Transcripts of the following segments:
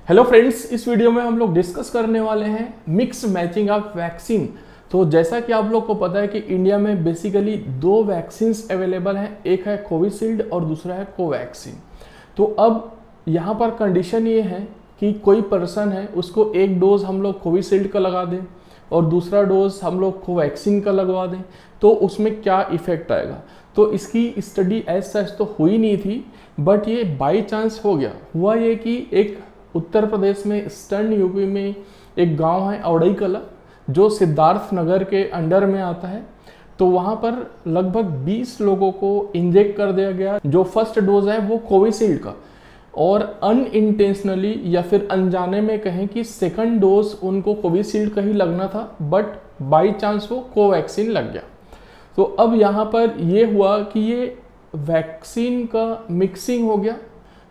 Hello friends, इस video में हम लोग डिस्कस करने वाले हैं मिक्स मैचिंग ऑफ वैक्सीन। तो जैसा कि आप लोग को पता है कि इंडिया में बेसिकली दो वैक्सीन्स अवेलेबल हैं, एक है कोविशील्ड और दूसरा है कोवैक्सीन। तो अब यहाँ पर कंडीशन ये है कि कोई पर्सन है उसको एक डोज हम लोग कोविशील्ड का लगा दें और दूसरा डोज हम लोग कोवैक्सीन का लगवा दें, तो उसमें क्या इफेक्ट आएगा। तो इसकी स्टडी एज सच तो हुई नहीं थी, बट ये बाई चांस हो गया। हुआ ये कि एक उत्तर प्रदेश में ईस्टर्न यूपी में एक गांव है औड़ई कला, जो सिद्धार्थ नगर के अंडर में आता है। तो वहाँ पर लगभग 20 लोगों को इंजेक्ट कर दिया गया। जो फर्स्ट डोज है वो कोविशील्ड का, और अनइंटेंशनली या फिर अनजाने में कहें कि सेकंड डोज उनको कोविशील्ड का ही लगना था, बट बाई चांस वो कोवैक्सीन लग गया। तो अब यहाँ पर ये हुआ कि ये वैक्सीन का मिक्सिंग हो गया,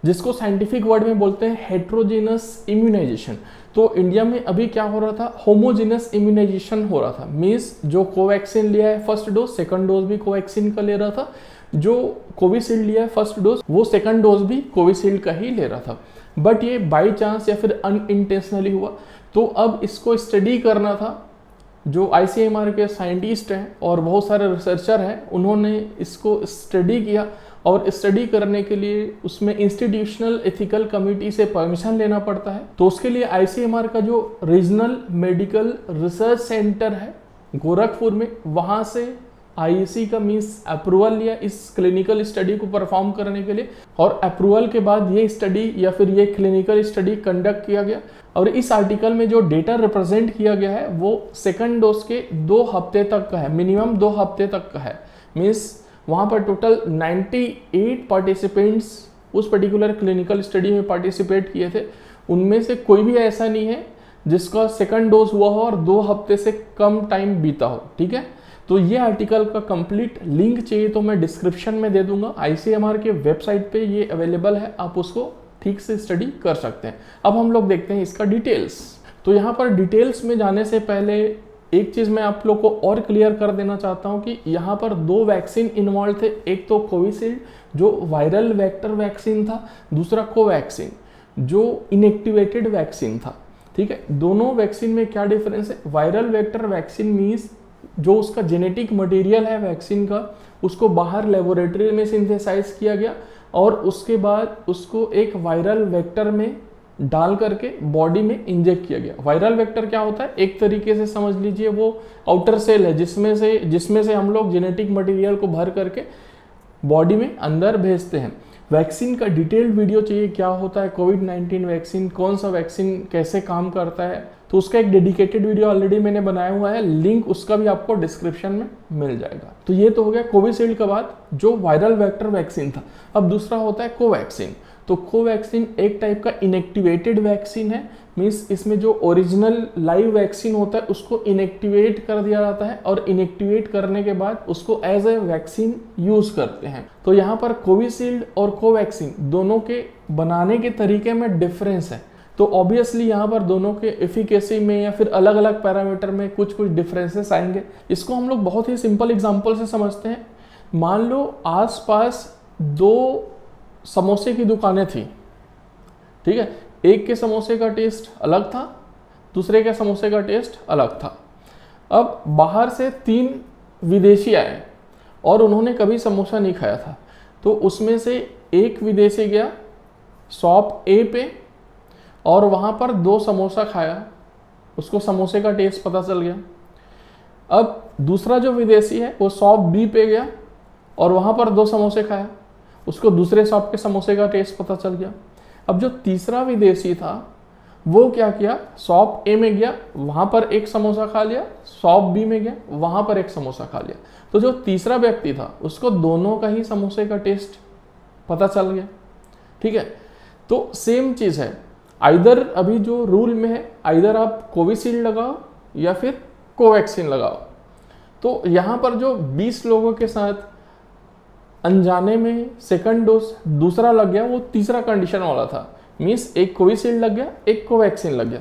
जिसको साइंटिफिक वर्ड में बोलते हैं हेट्रोजेनस इम्यूनाइजेशन। तो इंडिया में अभी क्या हो रहा था, होमोजेनस इम्यूनाइजेशन हो रहा था। मीन्स जो कोवैक्सीन लिया है फर्स्ट डोज, सेकंड डोज भी कोवैक्सीन का ले रहा था। जो कोविशील्ड लिया है फर्स्ट डोज, वो सेकंड डोज भी कोविशील्ड का ही ले रहा था। बट ये बाई चांस या फिर अनइंटेंशनली हुआ। तो अब इसको स्टडी करना था। जो ICMR के साइंटिस्ट हैं और बहुत सारे रिसर्चर हैं, उन्होंने इसको स्टडी किया, और स्टडी करने के लिए उसमें इंस्टीट्यूशनल एथिकल कमिटी से परमिशन लेना पड़ता है। तो उसके लिए ICMR का जो रीजनल मेडिकल रिसर्च सेंटर है गोरखपुर में, वहाँ से IEC का मीन्स अप्रूवल लिया इस क्लिनिकल स्टडी को परफॉर्म करने के लिए। और अप्रूवल के बाद ये स्टडी या फिर ये क्लिनिकल स्टडी कंडक्ट किया गया। और इस आर्टिकल में जो डेटा रिप्रेजेंट किया गया है वो सेकंड डोज के 2 हफ्ते तक का है, मिनिमम 2 हफ्ते तक का है। मीन्स वहाँ पर टोटल 98 पार्टिसिपेंट्स उस पर्टिकुलर क्लिनिकल स्टडी में पार्टिसिपेट किए थे। उनमें से कोई भी ऐसा नहीं है जिसका सेकंड डोज हुआ हो और 2 हफ्ते से कम टाइम बीता हो। ठीक है, तो ये आर्टिकल का कंप्लीट लिंक चाहिए तो मैं डिस्क्रिप्शन में दे दूंगा। ICMR के वेबसाइट पे ये अवेलेबल है, आप उसको ठीक से स्टडी कर सकते हैं। अब हम लोग देखते हैं इसका डिटेल्स। तो यहाँ पर डिटेल्स में जाने से पहले एक चीज़ मैं आप लोग को और क्लियर कर देना चाहता हूँ कि यहाँ पर 2 वैक्सीन इन्वॉल्व थे। एक तो कोविशील्ड जो वायरल वेक्टर वैक्सीन था, दूसरा कोवैक्सीन जो इनएक्टिवेटेड वैक्सीन था। ठीक है, दोनों वैक्सीन में क्या डिफरेंस है। वायरल वेक्टर वैक्सीन मीन्स जो उसका जेनेटिक मटेरियल है वैक्सीन का, उसको बाहर लेबोरेटरी में सिंथेसाइज किया गया और उसके बाद उसको एक वायरल वेक्टर में डाल करके बॉडी में इंजेक्ट किया गया। वायरल वेक्टर क्या होता है, एक तरीके से समझ लीजिए वो आउटर सेल है जिसमें से हम लोग जेनेटिक मटेरियल को भर करके बॉडी में अंदर भेजते हैं। वैक्सीन का डिटेल्ड वीडियो चाहिए, क्या होता है कोविड-19 वैक्सीन, कौन सा वैक्सीन कैसे काम करता है, तो उसका एक डेडिकेटेड वीडियो ऑलरेडी मैंने बनाया हुआ है, लिंक उसका भी आपको डिस्क्रिप्शन में मिल जाएगा। तो ये तो हो गया कोविशील्ड के बाद जो वायरल वेक्टर वैक्सीन था। अब दूसरा होता है कोवैक्सीन। तो कोवैक्सीन एक टाइप का इनएक्टिवेटेड वैक्सीन है। मीन्स इसमें जो ओरिजिनल लाइव वैक्सीन होता है उसको इनएक्टिवेट कर दिया जाता है, और इनएक्टिवेट करने के बाद उसको एज ए वैक्सीन यूज करते हैं। तो यहाँ पर कोविशील्ड और कोवैक्सीन दोनों के बनाने के तरीके में डिफरेंस है। तो ऑब्वियसली यहाँ पर दोनों के एफिकेसी में या फिर अलग अलग पैरामीटर में कुछ कुछ डिफरेंसेस आएंगे। इसको हम लोग बहुत ही सिंपल एग्जांपल से समझते हैं। मान लो आसपास 2 समोसे की दुकानें थी। ठीक है, एक के समोसे का टेस्ट अलग था, दूसरे के समोसे का टेस्ट अलग था। अब बाहर से 3 विदेशी आए और उन्होंने कभी समोसा नहीं खाया था। तो उसमें से एक विदेशी गया शॉप A पे और वहाँ पर 2 समोसा खाया, उसको समोसे का टेस्ट पता चल गया। अब दूसरा जो विदेशी है वो शॉप B पे गया और वहाँ पर 2 समोसे खाया, उसको दूसरे शॉप के समोसे का टेस्ट पता चल गया। अब जो तीसरा विदेशी था वो क्या किया, शॉप A में गया, वहाँ पर एक समोसा खा लिया, शॉप B में गया, वहाँ पर एक समोसा खा लिया। तो जो तीसरा व्यक्ति था उसको दोनों का ही समोसे का टेस्ट पता चल गया। ठीक है, तो सेम चीज़ है। आइदर अभी जो रूल में है, आइदर आप कोविशील्ड लगाओ या फिर कोवैक्सीन लगाओ। तो यहाँ पर जो 20 लोगों के साथ अनजाने में सेकंड डोज दूसरा लग गया, वो तीसरा कंडीशन वाला था। मीन्स एक कोविशील्ड लग गया, एक कोवैक्सीन लग गया।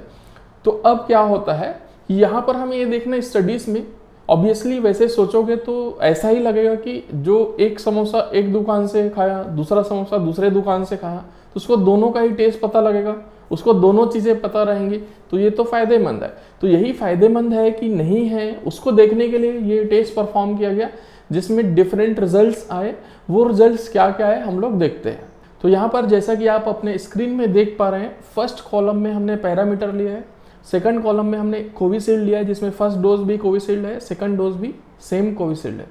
तो अब क्या होता है, यहाँ पर हमें ये देखना स्टडीज़ में, ऑब्वियसली वैसे सोचोगे तो ऐसा ही लगेगा कि जो एक समोसा एक दुकान से खाया, दूसरा समोसा दूसरे दुकान से खाया, तो उसको दोनों का ही टेस्ट पता लगेगा, उसको दोनों चीज़ें पता रहेंगी, तो ये तो फायदेमंद है। तो यही फायदेमंद है कि नहीं है, उसको देखने के लिए ये टेस्ट परफॉर्म किया गया जिसमें डिफरेंट रिजल्ट्स आए। वो रिजल्ट्स क्या क्या है हम लोग देखते हैं। तो यहाँ पर जैसा कि आप अपने स्क्रीन में देख पा रहे हैं, फर्स्ट कॉलम में हमने पैरामीटर लिया है, सेकंड कॉलम में हमने कोविशील्ड लिया है जिसमें फर्स्ट डोज भी कोविशील्ड है, सेकंड डोज भी सेम कोविशील्ड है।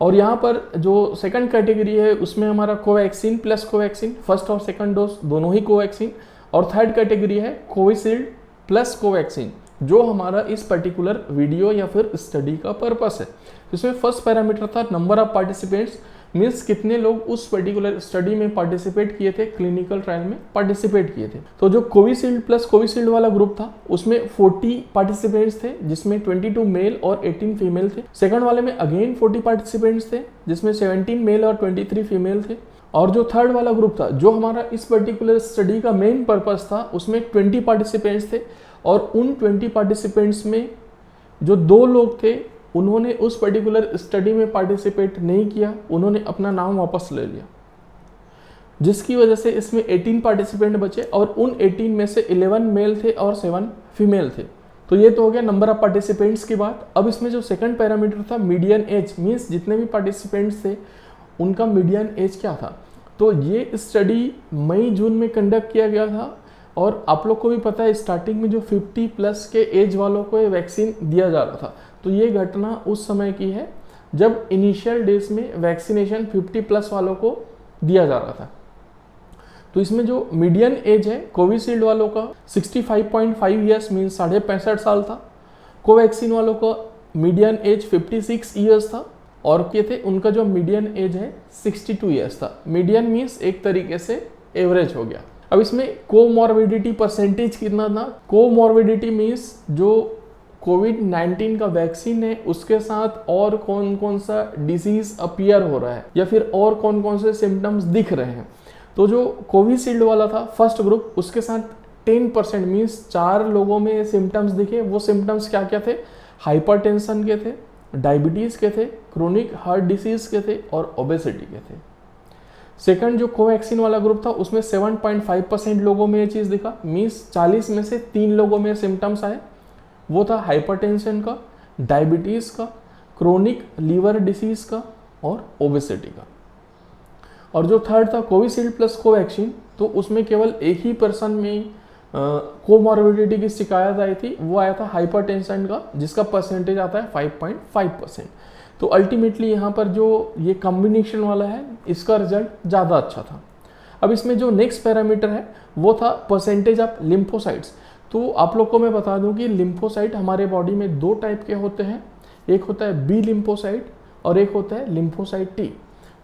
और यहाँ पर जो सेकंड कैटेगरी है उसमें हमारा कोवैक्सीन प्लस कोवैक्सीन, फर्स्ट और सेकंड डोज दोनों ही कोवैक्सीन। और थर्ड कैटेगरी है कोविशील्ड प्लस कोवैक्सीन, जो हमारा इस पर्टिकुलर वीडियो या फिर स्टडी का पर्पस है। इसमें फर्स्ट पैरामीटर था नंबर ऑफ पार्टिसिपेंट्स, मीन्स कितने लोग उस पर्टिकुलर स्टडी में पार्टिसिपेट किए थे, क्लिनिकल ट्रायल में पार्टिसिपेट किए थे। तो जो कोविशील्ड प्लस कोविशील्ड वाला ग्रुप था उसमें 40 पार्टिसिपेंट्स थे जिसमें 22 मेल और 18 फीमेल थे। सेकंड वाले में अगेन 40 पार्टिसिपेंट्स थे जिसमें 17 मेल और 23 फीमेल थे। और जो थर्ड वाला ग्रुप था जो हमारा इस पर्टिकुलर स्टडी का मेन पर्पस था, उसमें 20 पार्टिसिपेंट्स थे और उन 20 पार्टिसिपेंट्स में जो 2 लोग थे उन्होंने उस पर्टिकुलर स्टडी में पार्टिसिपेट नहीं किया, उन्होंने अपना नाम वापस ले लिया, जिसकी वजह से इसमें 18 पार्टिसिपेंट बचे और उन 18 में से 11 मेल थे और 7 फीमेल थे। तो ये तो हो गया नंबर ऑफ पार्टिसिपेंट्स की बात। अब इसमें जो सेकंड पैरामीटर था मीडियन एज, मीन्स जितने भी पार्टिसिपेंट्स थे उनका मीडियन एज क्या था। तो ये स्टडी मई जून में कंडक्ट किया गया था और आप लोग को भी पता है स्टार्टिंग में जो 50 प्लस के एज वालों को ये वैक्सीन दिया जा रहा था। तो ये घटना उस समय की है जब इनिशियल डेज में वैक्सीनेशन 50 प्लस वालों को दिया जा रहा था। तो इसमें जो मीडियन एज है कोविशील्ड वालों का 65.5 ईयर्स मीन्स 65.5 साल था। कोवैक्सीन वालों का मीडियन एज 56 ईयर्स था और ये थे उनका जो मीडियन एज है 62 ईयर्स था। मीडियन मीन्स एक तरीके से एवरेज हो गया। अब इसमें कोमॉर्बिडिटी परसेंटेज कितना था। कोमॉर्बिडिटी मीन्स जो कोविड-19 का वैक्सीन है उसके साथ और कौन कौन सा डिजीज अपीयर हो रहा है या फिर और कौन कौन से सिम्टम्स दिख रहे हैं। तो जो कोविशील्ड वाला था फर्स्ट ग्रुप, उसके साथ 10% मीन्स 4 लोगों में सिम्टम्स दिखे। वो सिम्टम्स क्या क्या थे, हाइपरटेंशन के थे, डायबिटीज़ के थे, क्रोनिक हार्ट डिसीज के थे और ओबेसिटी के थे। सेकंड जो कोवैक्सीन वाला ग्रुप था उसमें 7.5% लोगों में ये चीज़ दिखा, मीन्स 40 में से 3 लोगों में सिम्टम्स आए। वो था हाइपरटेंशन का, डायबिटीज़ का, क्रोनिक लीवर डिसीज का और ओबेसिटी का। और जो थर्ड था कोविशील्ड प्लस कोवैक्सीन, तो उसमें केवल एक ही पर्सन में कोमॉर्बिडिटी की शिकायत आई थी, वो आया था हाइपरटेंशन का, जिसका परसेंटेज आता है 5.5%। तो अल्टीमेटली यहाँ पर जो ये कॉम्बिनेशन वाला है इसका रिजल्ट ज़्यादा अच्छा था। अब इसमें जो नेक्स्ट पैरामीटर है वो था परसेंटेज ऑफ लिम्फोसाइट्स। तो आप लोग को मैं बता दूं कि लिम्फोसाइट हमारे बॉडी में 2 टाइप के होते हैं, एक होता है बी लिम्फोसाइट और एक होता है लिम्फोसाइट टी।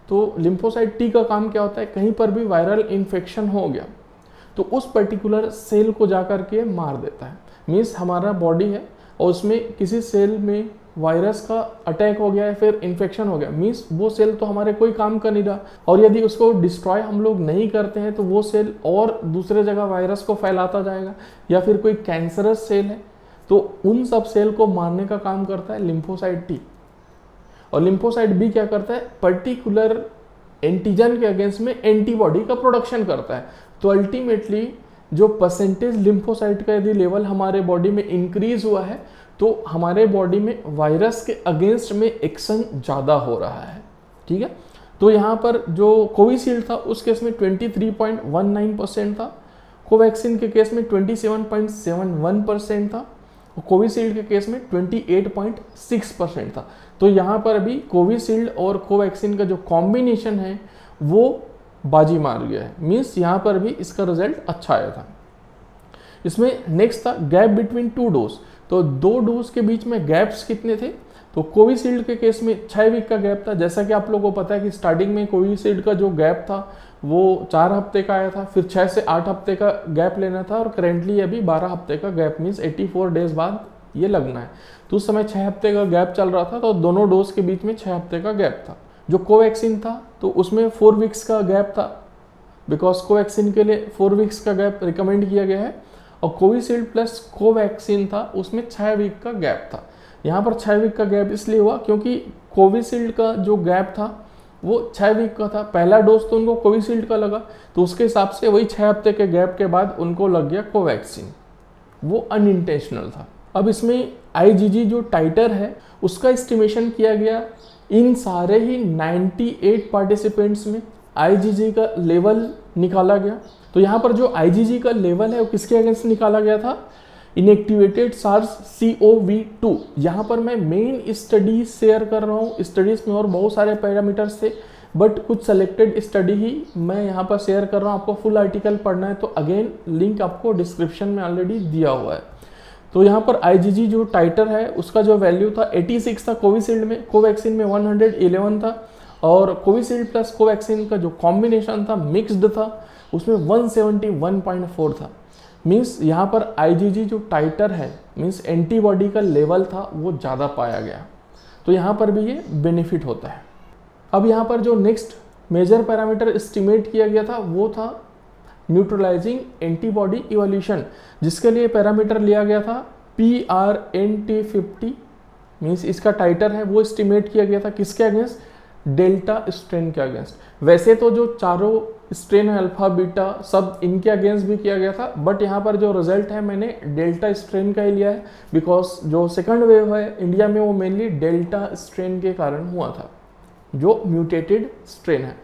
तो लिम्फोसाइट टी का काम क्या होता है, कहीं पर भी वायरल इन्फेक्शन हो गया तो उस पर्टिकुलर सेल को जाकर के मार देता है। मीन्स हमारा बॉडी है और उसमें किसी सेल में वायरस का अटैक हो गया है, फिर इन्फेक्शन हो गया, मीन्स वो सेल तो हमारे कोई काम का नहीं रहा और यदि उसको डिस्ट्रॉय हम लोग नहीं करते हैं तो वो सेल और दूसरे जगह वायरस को फैलाता जाएगा। या फिर कोई कैंसरस सेल है तो उन सब सेल को मारने का काम करता है लिम्फोसाइट टी। और लिम्फोसाइट बी क्या करता है, पर्टिकुलर एंटीजन के अगेंस्ट में एंटीबॉडी का प्रोडक्शन करता है। तो अल्टीमेटली जो परसेंटेज लिम्फोसाइट का यदि लेवल हमारे बॉडी में इंक्रीज हुआ है तो हमारे बॉडी में वायरस के अगेंस्ट में एक्शन ज़्यादा हो रहा है। ठीक है, तो यहाँ पर जो कोविशील्ड था उस केस में 23.19% था, कोवैक्सीन के केस में 27.71% था और कोविशील्ड के केस में 28.6% था। तो यहाँ पर अभी कोविशील्ड और कोवैक्सीन का जो कॉम्बिनेशन है वो बाजी मार गया है, मीन्स यहाँ पर भी इसका रिजल्ट अच्छा आया था। इसमें नेक्स्ट था गैप बिटवीन 2 डोज। तो 2 डोज के बीच में गैप्स कितने थे, तो कोविशील्ड के केस में 6 वीक का गैप था। जैसा कि आप लोगों को पता है कि स्टार्टिंग में कोविशील्ड का जो गैप था वो 4 हफ्ते का आया था, फिर 6 से 8 हफ्ते का गैप लेना था और करेंटली अभी 12 हफ्ते का गैप मीन्स 84 डेज बाद ये लगना है। तो उस समय 6 हफ्ते का गैप चल रहा था, तो दोनों डोज के बीच में 6 हफ्ते का गैप था। जो कोवैक्सीन था तो उसमें 4 वीक्स का गैप था, बिकॉज कोवैक्सीन के लिए 4 वीक्स का गैप रिकमेंड किया गया है। और कोविशील्ड प्लस कोवैक्सीन था उसमें 6 वीक का गैप था। यहाँ पर 6 वीक का गैप इसलिए हुआ क्योंकि कोविशील्ड का जो गैप था वो 6 वीक का था। पहला डोज तो उनको कोविशील्ड का लगा, तो उसके हिसाब से वही 6 हफ्ते के गैप के बाद उनको लग गया कोवैक्सीन। वो अनइंटेंशनल था। अब इसमें IgG जो टाइटर है उसका एस्टिमेशन किया गया। इन सारे ही 98 पार्टिसिपेंट्स में IgG का लेवल निकाला गया। तो यहाँ पर जो IgG का लेवल है वो किसके अगेंस्ट निकाला गया था? Inactivated SARS-CoV-2। यहाँ पर मैं मेन स्टडी शेयर कर रहा हूँ। स्टडीज में और बहुत सारे पैरामीटर्स थे, बट कुछ सेलेक्टेड स्टडी ही मैं यहाँ पर शेयर कर रहा हूँ। आपको फुल आर्टिकल पढ़ना है तो अगेन लिंक आपको डिस्क्रिप्शन में ऑलरेडी दिया हुआ है। तो यहाँ पर IgG जो टाइटर है उसका जो वैल्यू था 86 था कोविशील्ड में, कोवैक्सीन में 111 था, और कोविशील्ड प्लस कोवैक्सीन का जो कॉम्बिनेशन था मिक्स्ड था उसमें 171.4 था। मीन्स यहाँ पर IgG जो टाइटर है मीन्स एंटीबॉडी का लेवल था वो ज़्यादा पाया गया। तो यहाँ पर भी ये बेनिफिट होता है। अब यहाँ पर जो नेक्स्ट मेजर पैरामीटर एस्टिमेट किया गया था वो था न्यूट्रलाइजिंग एंटीबॉडी इवोल्यूशन, जिसके लिए पैरामीटर लिया गया था PRNT50। मीन्स इसका टाइटर है वो एस्टिमेट किया गया था किसके अगेंस्ट? डेल्टा स्ट्रेन के अगेंस्ट। वैसे तो जो चारों स्ट्रेन है अल्फा बीटा सब इनके अगेंस्ट भी किया गया था, बट यहाँ पर जो रिजल्ट है मैंने डेल्टा स्ट्रेन का ही लिया है, बिकॉज जो सेकंड वेव है इंडिया में वो मेनली डेल्टा स्ट्रेन के कारण हुआ था, जो म्यूटेटेड स्ट्रेन है।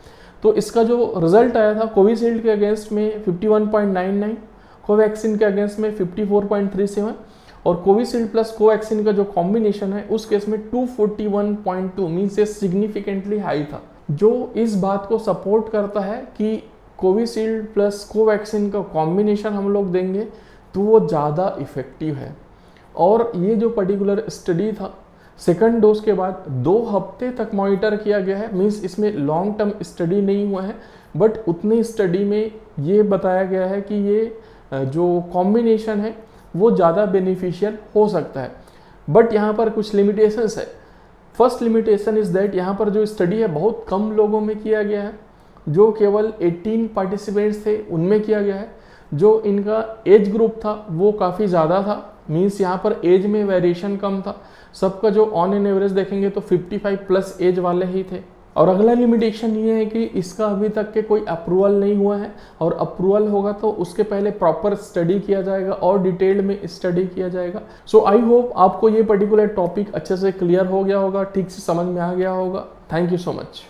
तो इसका जो रिजल्ट आया था कोविशील्ड के अगेंस्ट में 51.99, कोवैक्सीन के अगेंस्ट में 54.37, और कोविशील्ड प्लस कोवैक्सीन का जो कॉम्बिनेशन है उस केस में 241.2 मीन्स ये सिग्निफिकेंटली हाई था, जो इस बात को सपोर्ट करता है कि कोविशील्ड प्लस कोवैक्सीन का कॉम्बिनेशन हम लोग देंगे तो वो ज़्यादा इफेक्टिव है। और ये जो पर्टिकुलर स्टडी था सेकंड डोज के बाद 2 हफ्ते तक मॉनिटर किया गया है। मीन्स इसमें लॉन्ग टर्म स्टडी नहीं हुआ है, बट उतनी स्टडी में ये बताया गया है कि ये जो कॉम्बिनेशन है वो ज़्यादा बेनिफिशियल हो सकता है। बट यहाँ पर कुछ लिमिटेशंस है। फर्स्ट लिमिटेशन इज़ दैट यहाँ पर जो स्टडी है बहुत कम लोगों में किया गया है, जो केवल 18 पार्टिसिपेंट्स थे उनमें किया गया है। जो इनका एज ग्रुप था वो काफ़ी ज़्यादा था, मीन्स यहाँ पर एज में वेरिएशन कम था। सबका जो ऑन एन एवरेज देखेंगे तो 55 प्लस एज वाले ही थे। और अगला लिमिटेशन ये है कि इसका अभी तक के कोई अप्रूवल नहीं हुआ है, और अप्रूवल होगा तो उसके पहले प्रॉपर स्टडी किया जाएगा और डिटेल्ड में स्टडी किया जाएगा। सो आई होप आपको ये पर्टिकुलर टॉपिक अच्छे से क्लियर हो गया होगा, ठीक से समझ में आ गया होगा। Thank you so much.